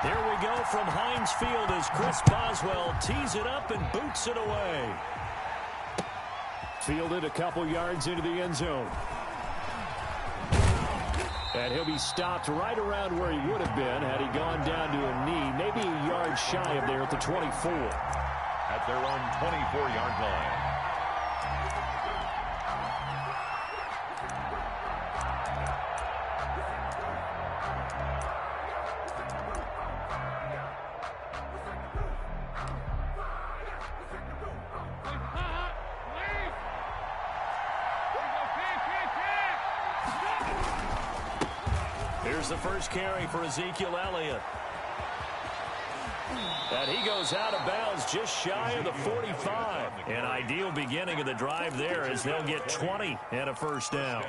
Here we go from Heinz Field as Chris Boswell tees it up and boots it away. Fielded a couple yards into the end zone. And he'll be stopped right around where he would have been had he gone down to a knee, maybe a yard shy of there at the 24. At their own 24-yard line. Here's the first carry for Ezekiel Elliott. And he goes out of bounds just shy of the 45. An ideal beginning of the drive there as they'll get 20 and a first down.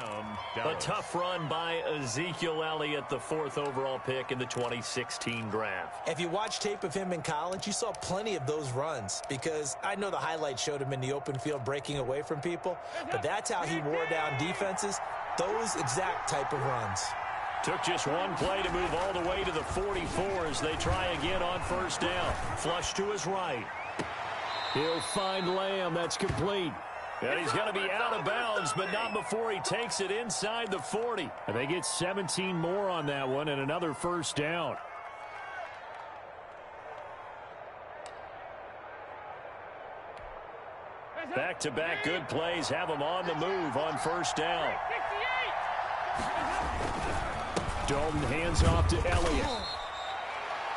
A tough run by Ezekiel Elliott, the 4th overall pick in the 2016 draft. If you watch tape of him in college, you saw plenty of those runs because I know the highlights showed him in the open field breaking away from people, but that's how he wore down defenses, those exact type of runs. Took just one play to move all the way to the 44 as they try again on first down. Flush to his right. He'll find Lamb. That's complete. And he's going to be out of bounds, but not before he takes it inside the 40. And they get 17 more on that one and another first down. Back-to-back good plays have him on the move on first down. Dalton hands off to Elliott.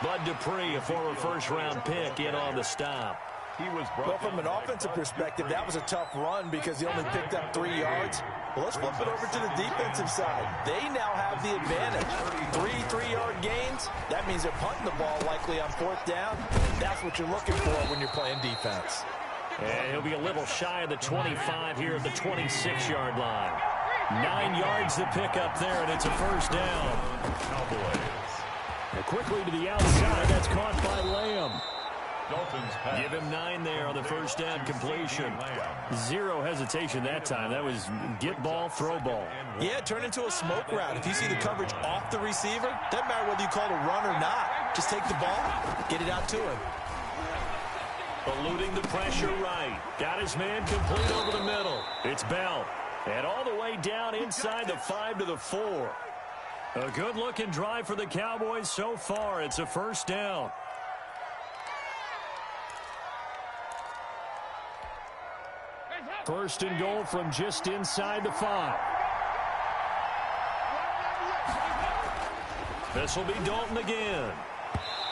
Bud Dupree, a former first-round pick, in on the stop. Well, from an offensive perspective, that was a tough run because he only picked up 3 yards. Well, let's flip it over to the defensive side. They now have the advantage. 3 3-yard gains. That means they're punting the ball likely on 4th down. That's what you're looking for when you're playing defense. And he'll be a little shy of the 25 here at the 26-yard line. 9 yards to pick up there, and it's a first down. Cowboys. And quickly to the outside. That's caught by Lamb. Dolphins pass. Give him 9 there on the first down completion. Zero hesitation that time. That was get ball, throw ball. Yeah, turn into a smoke route. If you see the coverage off the receiver, doesn't matter whether you call it a run or not. Just take the ball, get it out to him. Eluding the pressure right. Got his man complete over the middle. It's Bell. And all the way down inside the 5 to the 4. A good-looking drive for the Cowboys so far. It's a first down. First and goal from just inside the 5. This will be Dalton again.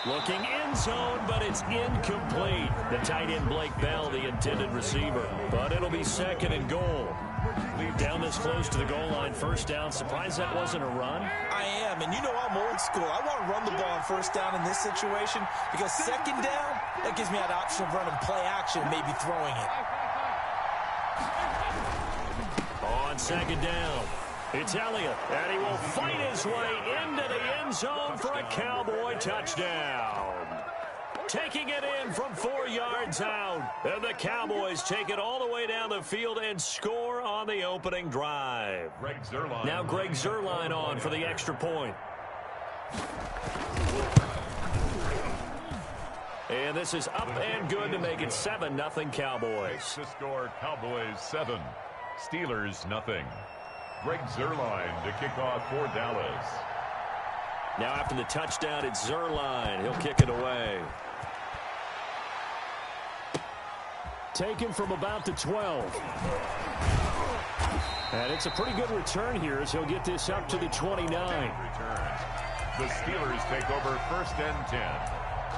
Looking end zone, but it's incomplete. The tight end Blake Bell, the intended receiver. But it'll be second and goal. Down this close to the goal line, first down. Surprised that wasn't a run? I am, and you know I'm old school. I want to run the ball on first down in this situation because second down, that gives me that option of running play action, maybe throwing it. On second down, it's Elliott, and he will fight his way into the end zone for a Cowboy touchdown. Taking it in from 4 yards out. And the Cowboys take it all the way down the field and score on the opening drive. Now Greg Zuerlein on for the extra point. And this is up and good to make it 7-0 Cowboys. The score, Cowboys 7, Steelers 0. Greg Zuerlein to kick off for Dallas. Now after the touchdown, it's Zuerlein. He'll kick it away. Taken from about the 12. And it's a pretty good return here as he'll get this up to the 29. The Steelers take over first and 10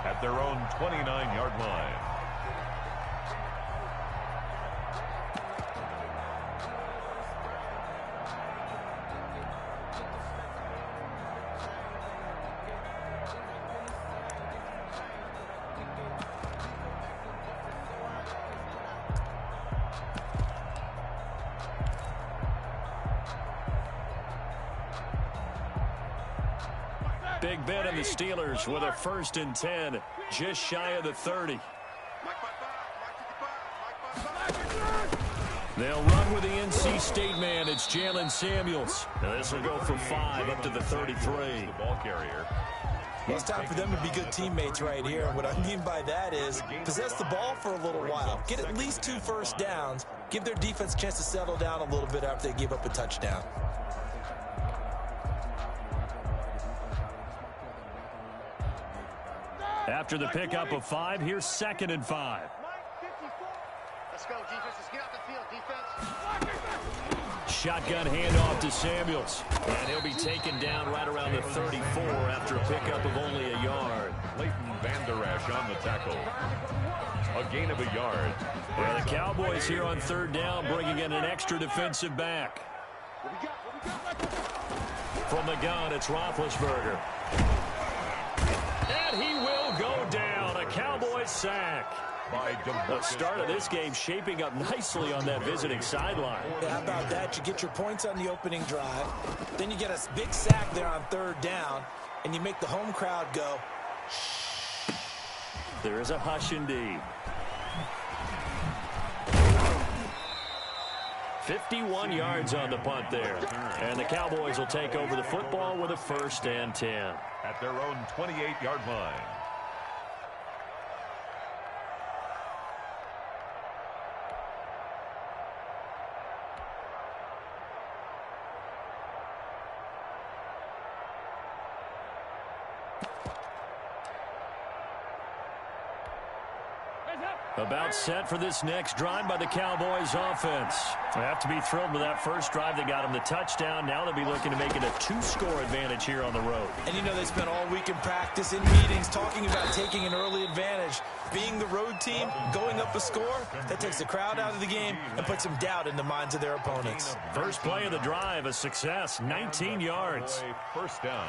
at their own 29-yard line. Big Ben and the Steelers with a first and 10, just shy of the 30. They'll run with the NC State man. It's Jalen Samuels. And this will go for 5 up to the 33. The ball carrier. Well, it's time for them to be good teammates right here. And what I mean by that is possess the ball for a little while. Get at least 2 first downs. Give their defense a chance to settle down a little bit after they give up a touchdown. After the pickup of 5, here's 2nd and 5. Let's go, defense. Let's get out the field, defense. Shotgun handoff to Samuels. And he'll be taken down right around the 34 after a pickup of only a yard. Leighton Vander Esch on the tackle. A gain of a yard. Well, the Cowboys here on 3rd down bringing in an extra defensive back. From the gun, it's Roethlisberger. And he will go down. A Cowboys sack. The start of this game shaping up nicely on that visiting sideline. Yeah, how about that? You get your points on the opening drive. Then you get a big sack there on 3rd down. And you make the home crowd go. There is a hush indeed. 51 yards on the punt there. And the Cowboys will take over the football with a 1st and 10. At their own 28-yard line. About set for this next drive by the Cowboys offense. They have to be thrilled with that first drive that got them the touchdown. Now they'll be looking to make it a 2-score advantage here on the road. And you know they spent all week in practice, in meetings, talking about taking an early advantage. Being the road team, going up a score, that takes the crowd out of the game and puts some doubt in the minds of their opponents. First play of the drive, a success, 19 yards. First down.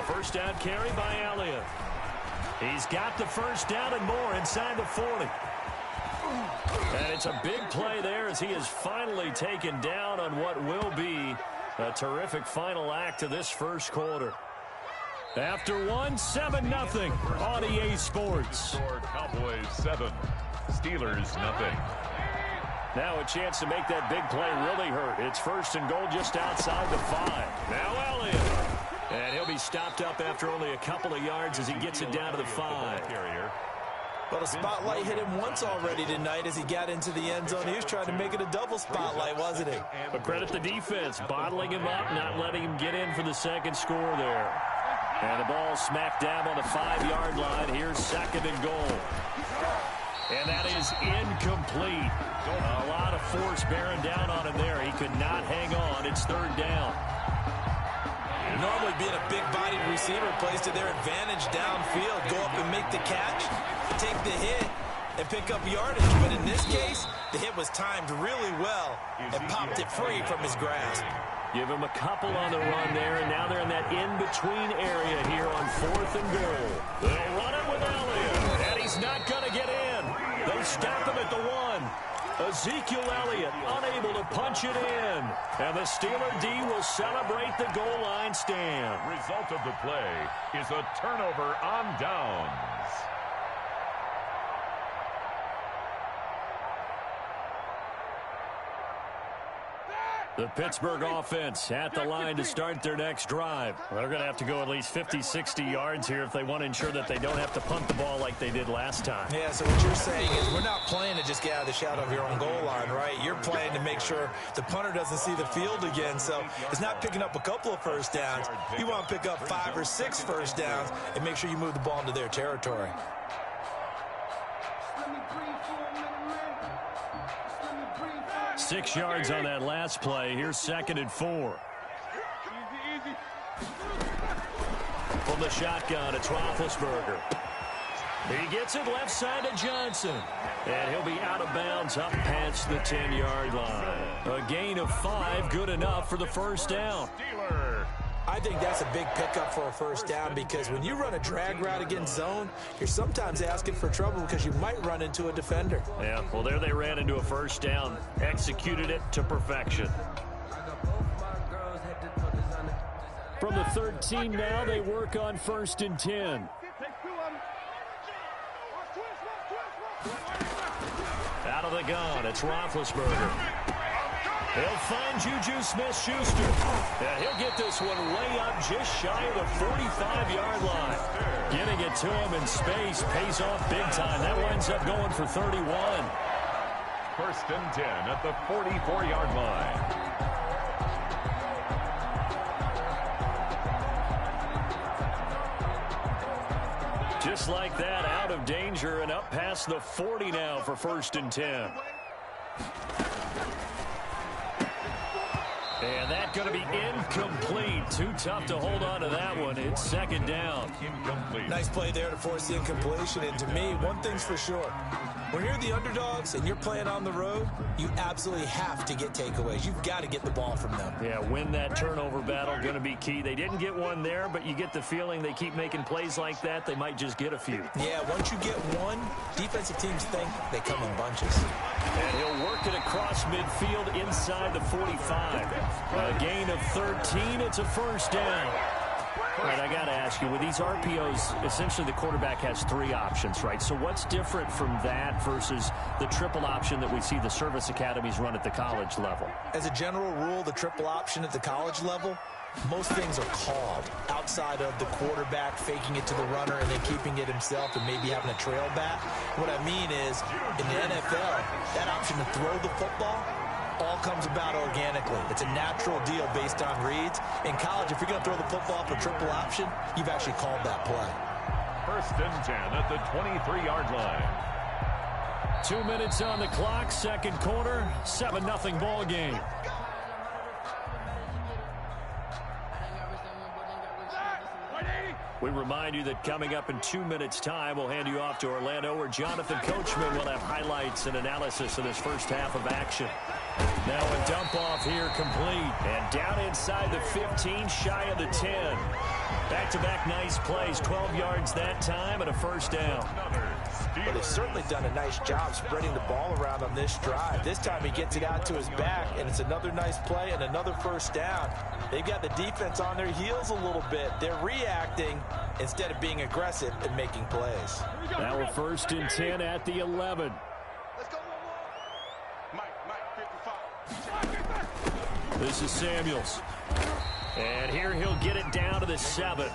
First down carry by Elliott. He's got the first down and more inside the 40. And it's a big play there as he is finally taken down on what will be a terrific final act of this first quarter. After 1, 7-0 on EA Sports. Cowboys 7, Steelers nothing. Now a chance to make that big play really hurt. It's 1st and goal just outside the 5. Now Elliott. And he'll be stopped up after only a couple of yards as he gets it down to the 5. Well, the spotlight hit him once already tonight as he got into the end zone. He was trying to make it a double spotlight, wasn't he? But credit the defense, bottling him up, not letting him get in for the 2nd score there. And the ball smack dab on the 5-yard line. Here's 2nd and goal. And that is incomplete. A lot of force bearing down on him there. He could not hang on. It's 3rd down. Normally being a big-bodied receiver plays to their advantage downfield. Go up and make the catch, take the hit, and pick up yardage. But in this case, the hit was timed really well and popped it free from his grasp. Give him a couple on the run there, and now they're in that in-between area here on 4th and goal. They'll run it with Elliott, and he's not going to get in. They stop him at the 1. Ezekiel Elliott unable to punch it in. And the Steeler D will celebrate the goal line stand. Result of the play is a turnover on downs. The Pittsburgh offense at the line to start their next drive. Well, they're going to have to go at least 50, 60 yards here if they want to ensure that they don't have to punt the ball like they did last time. Yeah, so what you're saying is we're not playing to just get out of the shadow of your own goal line, right? You're playing to make sure the punter doesn't see the field again. So it's not picking up a couple of first downs. You want to pick up 5 or 6 first downs and make sure you move the ball into their territory. Six yards on that last play. Here's 2nd and 4. From the shotgun, it's Roethlisberger. He gets it left side to Johnson. And he'll be out of bounds up past the 10-yard line. A gain of 5, good enough for the first down. I think that's a big pickup for a first down because when you run a drag route against zone, you're sometimes asking for trouble because you might run into a defender. Yeah, well, there they ran into a first down, executed it to perfection. From the 13 now, they work on 1st and 10. Out Out of the gun, it's Roethlisberger. He'll find Juju Smith-Schuster. Yeah, he'll get this one way up just shy of the 45-yard line. Getting it to him in space pays off big time. That winds up going for 31. First and 10 at the 44-yard line. Just like that, out of danger and up past the 40 now for first and 10. And that's going to be incomplete. Too tough to hold on to that one. It's second down. Incomplete. Nice play there to force the incompletion. And to me, one thing's for sure. When you're the underdogs and you're playing on the road, you absolutely have to get takeaways. You've got to get the ball from them. Yeah, win that turnover battle, going to be key. They didn't get one there, but you get the feeling they keep making plays like that, they might just get a few. Yeah, once you get one, defensive teams think they come in bunches. And he'll work it across midfield inside the 45. A gain of 13, it's a first down. All right, I got to ask you, with these RPOs, essentially the quarterback has three options, right? So what's different from that versus the triple option that we see the service academies run at the college level? As a general rule, the triple option at the college level, most things are called outside of the quarterback faking it to the runner and then keeping it himself and maybe having a trail back. What I mean is, in the NFL, that option to throw the football all comes about organically. It's a natural deal based on reads. In college, if you're going to throw the football for triple option, you've actually called that play. First and 10 at the 23-yard line. 2 minutes on the clock, second quarter, 7-0 ball game. We remind you that coming up in 2 minutes' time, we'll hand you off to Orlando, where Jonathan Coachman will have highlights and analysis of this first half of action. Now a dump off here complete. And down inside the 15, shy of the 10. Back-to-back nice plays, 12 yards that time and a first down. Well, they've certainly done a nice job spreading the ball around on this drive. This time he gets it out to his back, and it's another nice play and another first down. They've got the defense on their heels a little bit. They're reacting instead of being aggressive and making plays. Now a first and 10 at the 11. Let's go. Mike, 55. This is Samuels. And here he'll get it down to the 7.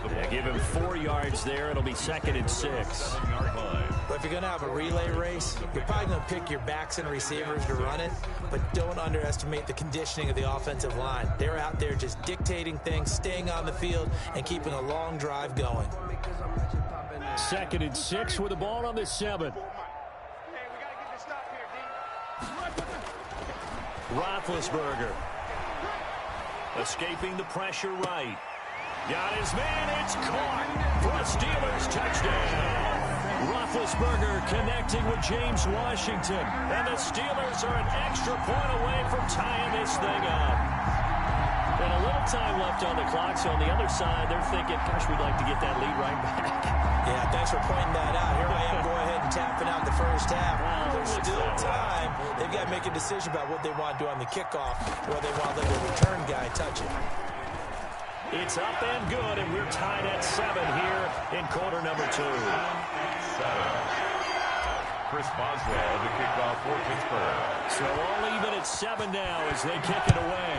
They give him 4 yards there. It'll be second and 6. But if you're going to have a relay race, you're probably going to pick your backs and receivers to run it, but don't underestimate the conditioning of the offensive line. They're out there just dictating things, staying on the field, and keeping a long drive going. Second and 6 with the ball on the 7. Hey, we got to get this stop here, D. Roethlisberger. Escaping the pressure right. Got his man, it's caught for a Steelers touchdown. Roethlisberger connecting with James Washington. And the Steelers are an extra point away from tying this thing up. And a little time left on the clock, so on the other side, they're thinking, gosh, we'd like to get that lead right back. Yeah, thanks for pointing that out. Here I am, go ahead and tapping out the first half. There's still time. They've got to make a decision about what they want to do on the kickoff, or they want to let the return guy touch it. It's up and good, and we're tied at 7 here in quarter number 2. Chris Boswell to kick off for Pittsburgh. So all even at 7 now as they kick it away.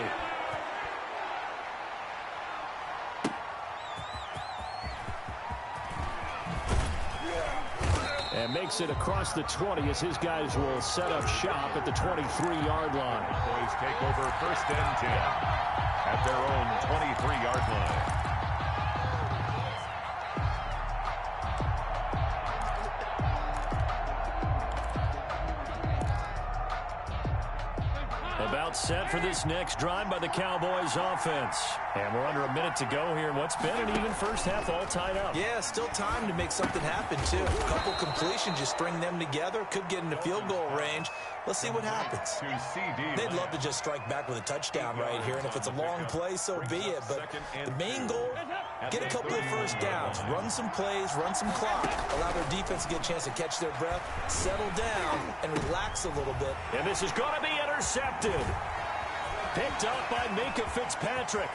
And makes it across the 20 as his guys will set up shop at the 23-yard line. Boys take over first and 10 at their own 23-yard line. About set for this next drive by the Cowboys offense. And we're under a minute to go here in what's been an even first half, all tied up. Yeah, still time to make something happen, too. A couple completions, just string them together. Could get into field goal range. Let's see what happens. They'd love to just strike back with a touchdown right here, and if it's a long play, so be it. But the main goal, get a couple of first downs, run some plays, run some clock, allow their defense to get a chance to catch their breath, settle down, and relax a little bit. And this is going to be intercepted. Picked up by Minka Fitzpatrick.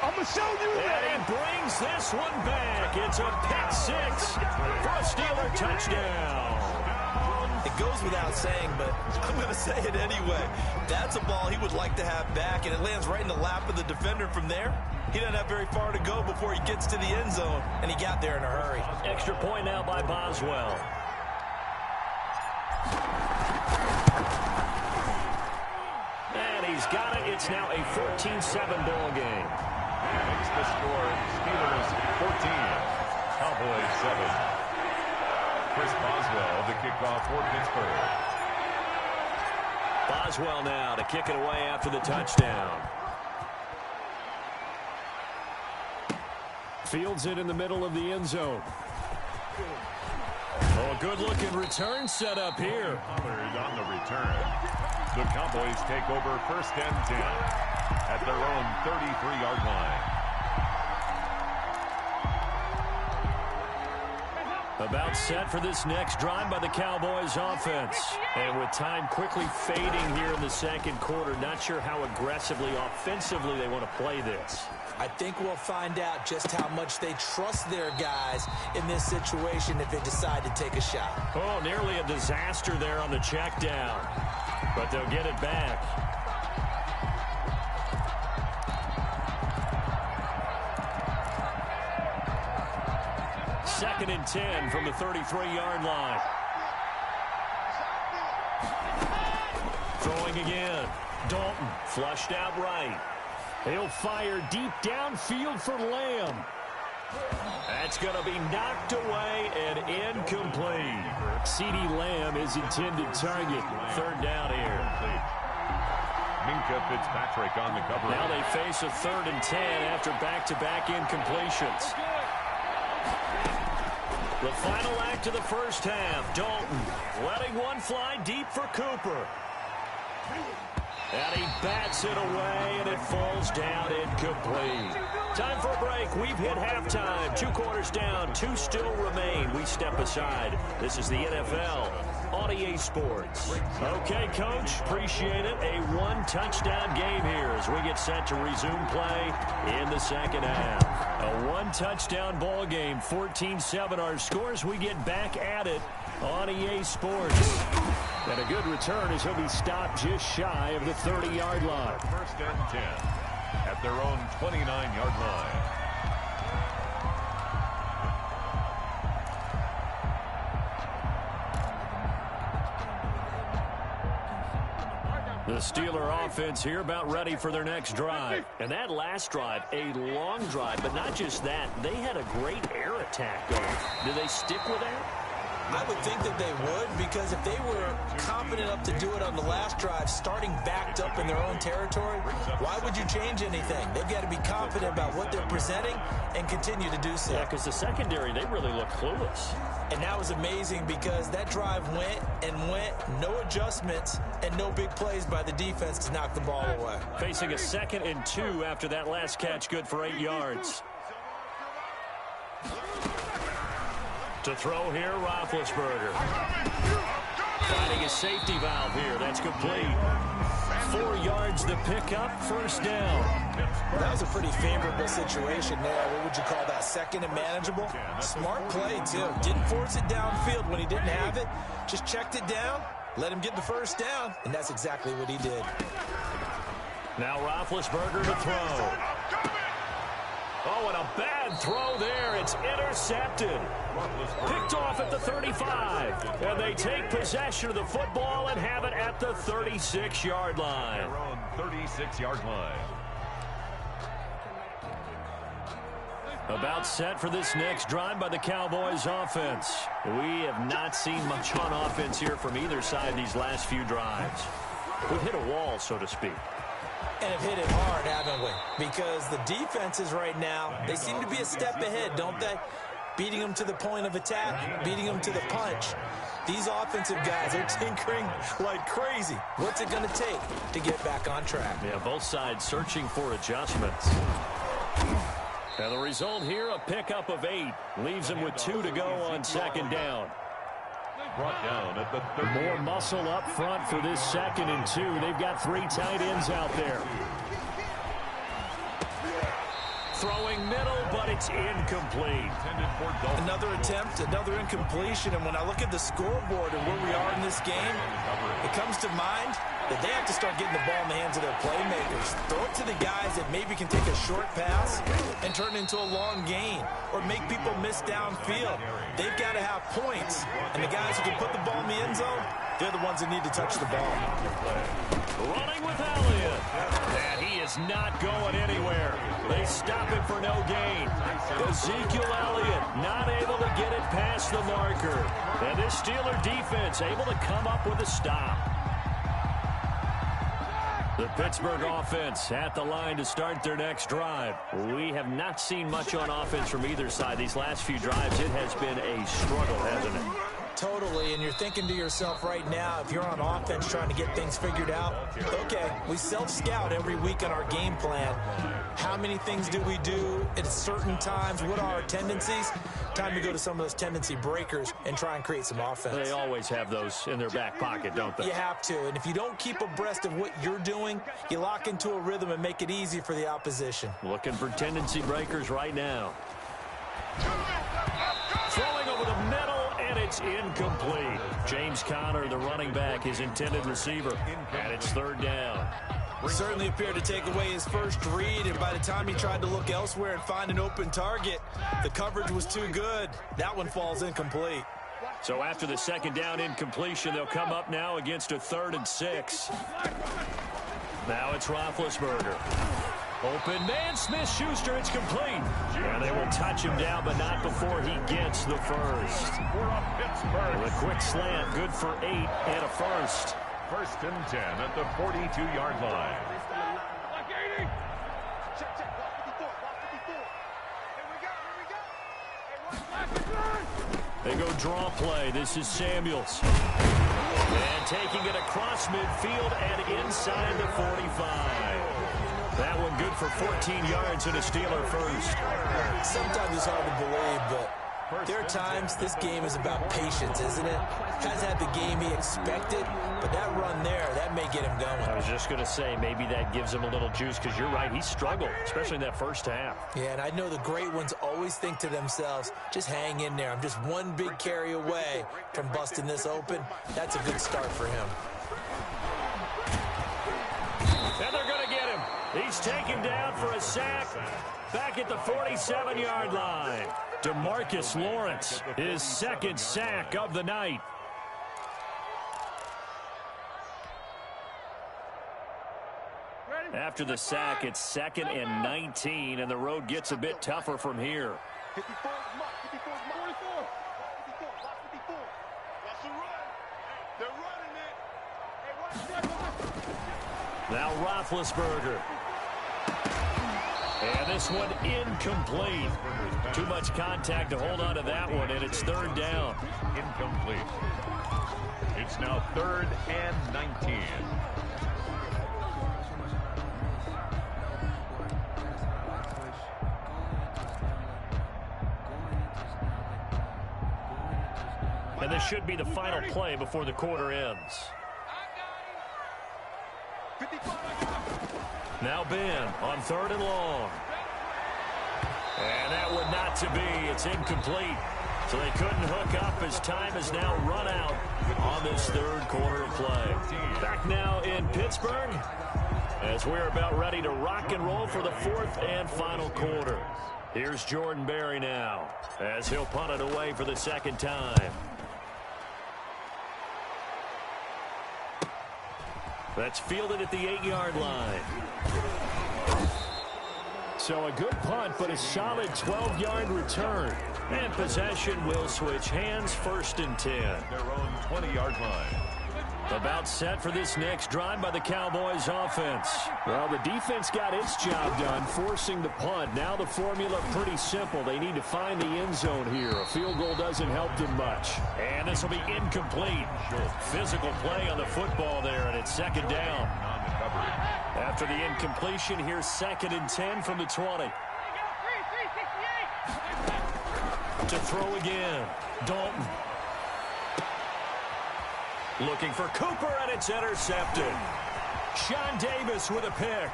I'm going to show you that. And he brings this one back. It's a pick 6 for a Steeler touchdown. The goes without saying, but I'm going to say it anyway. That's a ball he would like to have back, and it lands right in the lap of the defender from there. He doesn't have very far to go before he gets to the end zone, and he got there in a hurry. Extra point now by Boswell. And he's got it. It's now a 14-7 ball game. Makes the score Steelers 14, Cowboys 7. Chris Boswell to kick off for Pittsburgh. Boswell now to kick it away after the touchdown. Fields it in the middle of the end zone. Oh, good-looking return set up here. On the return. The Cowboys take over 1st and 10 at their own 33-yard line. About set for this next drive by the Cowboys offense. And with time quickly fading here in the second quarter, not sure how aggressively, offensively they want to play this. I think we'll find out just how much they trust their guys in this situation if they decide to take a shot. Oh, nearly a disaster there on the check down. But they'll get it back. Second and 10 from the 33-yard line. Throwing again. Dalton flushed out right. He'll fire deep downfield for Lamb. That's going to be knocked away and incomplete. CeeDee Lamb is intended target. 3rd down here. Minka Fitzpatrick on the cover. Now they face a 3rd and 10 after back-to-back incompletions. The final act of the first half. Dalton letting one fly deep for Cooper. And he bats it away, and it falls down incomplete. Time for a break. We've hit halftime. 2 quarters down. 2 still remain. We step aside. This is the NFL on EA Sports. Okay, Coach. Appreciate it. A 1-touchdown game here as we get set to resume play in the second half. A 1-touchdown ball game. 14-7 our scores. We get back at it on EA Sports. And a good return as he'll be stopped just shy of the 30-yard line. 1st and 10 at their own 29-yard line. The Steeler offense here about ready for their next drive. And that last drive, a long drive, but not just that. They had a great air attack going. Do they stick with that? I would think that they would, because if they were confident enough to do it on the last drive, starting backed up in their own territory, why would you change anything? They've got to be confident about what they're presenting and continue to do so. Yeah, because the secondary, they really look clueless. And that was amazing because that drive went and went, no adjustments, and no big plays by the defense to knock the ball away. Facing a 2nd and 2 after that last catch, good for 8 yards. To throw here, Roethlisberger. Finding a safety valve here. That's complete. 4 yards the pickup, 1st down. That was a pretty favorable situation there. What would you call that? 2nd and manageable? Smart play, too. Didn't force it downfield when he didn't have it. Just checked it down, let him get the 1st down, and that's exactly what he did. Now Roethlisberger to throw. Oh, and a bad throw there. It's intercepted. Picked off at the 35. And they take possession of the football and have it at the 36-yard line. Their own 36-yard line. About set for this next drive by the Cowboys offense. We have not seen much on offense here from either side these last few drives. We've hit a wall, so to speak. And have hit it hard, haven't we? Because the defenses right now, they seem to be a step ahead, don't they? Beating them to the point of attack, beating them to the punch. These offensive guys are tinkering like crazy. What's it going to take to get back on track? Yeah, both sides searching for adjustments. And the result here, a pickup of 8. Leaves them with 2 to go on 2nd down. Brought down at the 30. More muscle up front for this 2nd and 2. They've got 3 tight ends out there. Throwing middle, but it's incomplete. Another attempt, another incompletion, and when I look at the scoreboard and where we are in this game, it comes to mind that they have to start getting the ball in the hands of their playmakers. Throw it to the guys that maybe can take a short pass and turn it into a long gain or make people miss downfield. They've got to have points, and the guys who can put the ball in the end zone, they're the ones that need to touch the ball. Running with Elliott. And he is not going anywhere. They stop him for no gain. Ezekiel Elliott not able to get it past the marker. And this Steeler defense able to come up with a stop. The Pittsburgh offense at the line to start their next drive. We have not seen much on offense from either side. These last few drives, it has been a struggle, hasn't it? Totally, and you're thinking to yourself right now, if you're on offense trying to get things figured out, okay, we self-scout every week on our game plan. How many things do we do at certain times? What are our tendencies? Time to go to some of those tendency breakers and try and create some offense. They always have those in their back pocket, don't they? You have to, and if you don't keep abreast of what you're doing, you lock into a rhythm and make it easy for the opposition. Looking for tendency breakers right now. Throwing over the middle. And it's incomplete. James Conner, the running back, his intended receiver. And it's third down. Certainly appeared to take away his first read, and by the time he tried to look elsewhere and find an open target, the coverage was too good. That one falls incomplete. So after the second down incompletion, they'll come up now against a 3rd and 6. Now it's Roethlisberger. Open man, Smith-Schuster, it's complete. And they will touch him down, but not before he gets the first. The quick slant, good for 8 and a first. 1st and 10 at the 42-yard line. They go draw play. This is Samuels. And taking it across midfield and inside the 45. That one good for 14 yards and a Steeler first. Sometimes it's hard to believe, but there are times this game is about patience, isn't it? Has had the game he expected, but that run there, that may get him going. I was just going to say, maybe that gives him a little juice, because you're right, he struggled, especially in that first half. Yeah, and I know the great ones always think to themselves, just hang in there. I'm just one big carry away from busting this open. That's a good start for him. And they're going to get him. He's taken down for a sack back at the 47-yard line. DeMarcus Lawrence, his 2nd sack of the night. After the sack, it's 2nd and 19, and the road gets a bit tougher from here. Now Roethlisberger. And this one incomplete. Too much contact to hold on to that one, and it's 3rd down. Incomplete. It's now 3rd and 19. And this should be the final play before the quarter ends. Now Ben on 3rd and long. And that would not to be. It's incomplete. So they couldn't hook up as time is now run out on this 3rd quarter of play. Back now in Pittsburgh as we're about ready to rock and roll for the 4th and final quarter. Here's Jordan Berry now as he'll punt it away for the 2nd time. That's fielded at the 8-yard line. So a good punt, but a solid 12-yard return. And possession will switch hands, 1st and 10. Their own 20-yard line. About set for this next drive by the Cowboys offense. Well, the defense got its job done, forcing the punt. Now the formula pretty simple. They need to find the end zone here. A field goal doesn't help them much. And this will be incomplete. Physical play on the football there, and it's 2nd down. After the incompletion, here's 2nd and 10 from the 20. To throw again, Dalton. Looking for Cooper, and it's intercepted. Sean Davis with a pick.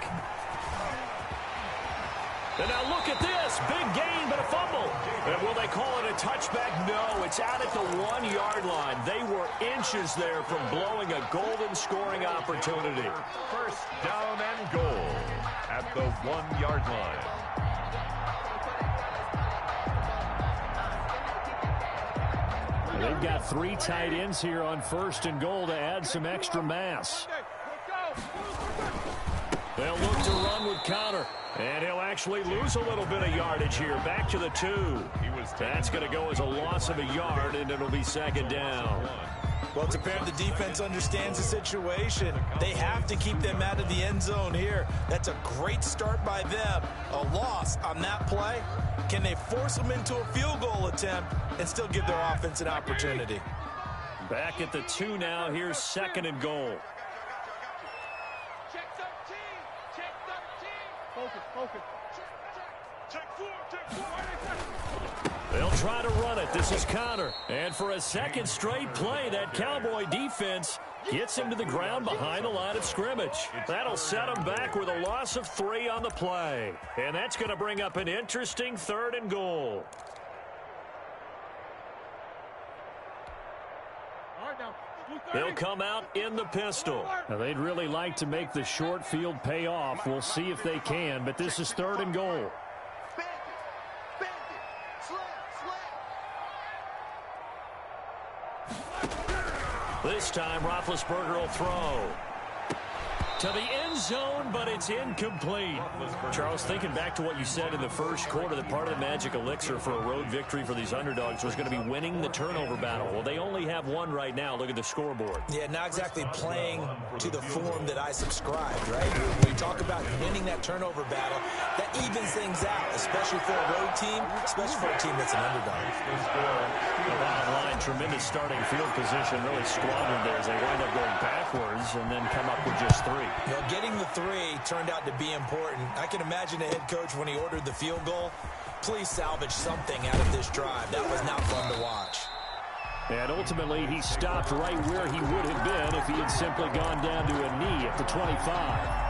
And now look at this. Big gain, but a fumble. And will they call it a touchback? No, it's out at the 1-yard line. They were inches there from blowing a golden scoring opportunity. First down and goal at the 1-yard line. They've got 3 tight ends here on first and goal to add some extra mass. They'll look to run with Connor. And he'll actually lose a little bit of yardage here. Back to the 2. That's going to go as a loss of a yard, and it'll be second down. Well, it's apparent the defense understands the situation. They have to keep them out of the end zone here. That's a great start by them. A loss on that play. Can they force them into a field goal attempt and still give their offense an opportunity? Back at the 2 now. Here's second and goal. Check 13. Check 13. Focus. Check 4. They'll try to run it. This is Connor. And for a second straight play, that Cowboy defense gets him to the ground behind the line of scrimmage. That'll set him back with a loss of 3 on the play. And that's going to bring up an interesting third and goal. They'll come out in the pistol. Now, they'd really like to make the short field pay off. We'll see if they can, but this is third and goal. This time, Roethlisberger will throw to the end zone, but it's incomplete. Charles, thinking back to what you said in the first quarter, that part of the magic elixir for a road victory for these underdogs was going to be winning the turnover battle. Well, they only have 1 right now. Look at the scoreboard. Yeah, not exactly playing to the form that I subscribed, right? When we talk about winning that turnover battle, that evens things out, especially for a road team, especially for a team that's an underdog. The bottom line, tremendous starting field position, really squandered there as they wind up going backwards and then come up with just 3. You know, getting the 3 turned out to be important. I can imagine the head coach when he ordered the field goal. Please salvage something out of this drive. That was not fun to watch. And ultimately, he stopped right where he would have been if he had simply gone down to a knee at the 25.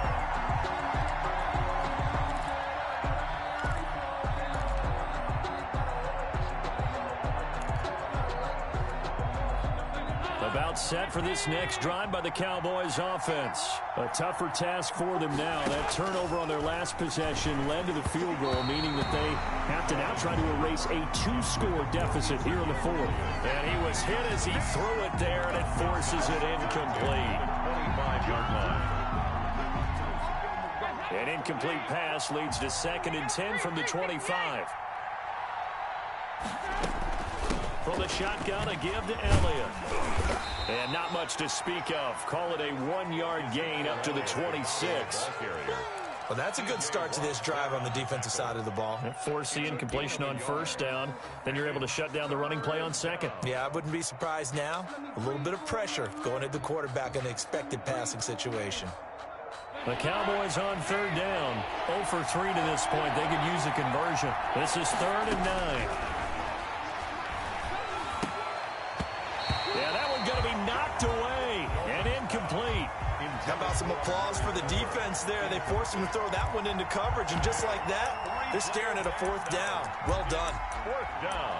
About set for this next drive by the Cowboys offense. A tougher task for them now. That turnover on their last possession led to the field goal, meaning that they have to now try to erase a 2-score deficit here in the 4th. And he was hit as he threw it there, and it forces it incomplete. 25-yard line. An incomplete pass leads to 2nd and 10 from the 25. From the shotgun, a give to Elliott. And not much to speak of. Call it a 1-yard gain up to the 26. Well, that's a good start to this drive on the defensive side of the ball. Force the incompletion on first down. Then you're able to shut down the running play on second. Yeah, I wouldn't be surprised now. A little bit of pressure going at the quarterback in the expected passing situation. The Cowboys on third down. 0 for 3 to this point. They could use a conversion. This is 3rd and 9. Away and incomplete. How about some applause for the defense there? They forced him to throw that one into coverage, and just like that, they're staring at a 4th down. Well done. 4th down.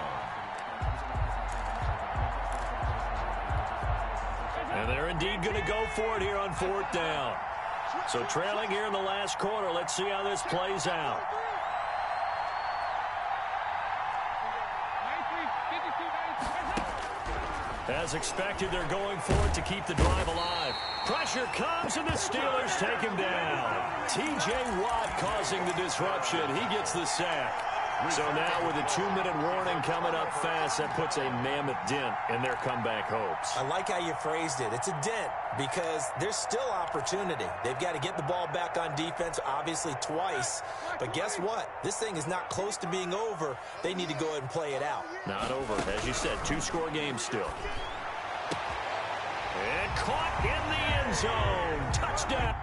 And they're indeed going to go for it here on 4th down. So trailing here in the last quarter. Let's see how this plays out. As expected, they're going for it to keep the drive alive. Pressure comes, and the Steelers take him down. T.J. Watt causing the disruption. He gets the sack. So now with a 2-minute warning coming up fast, that puts a mammoth dent in their comeback hopes. I like how you phrased it. It's a dent because there's still opportunity. They've got to get the ball back on defense, obviously twice. But guess what? This thing is not close to being over. They need to go ahead and play it out. Not over. As you said, 2-score game still. And caught in the end zone. Touchdown.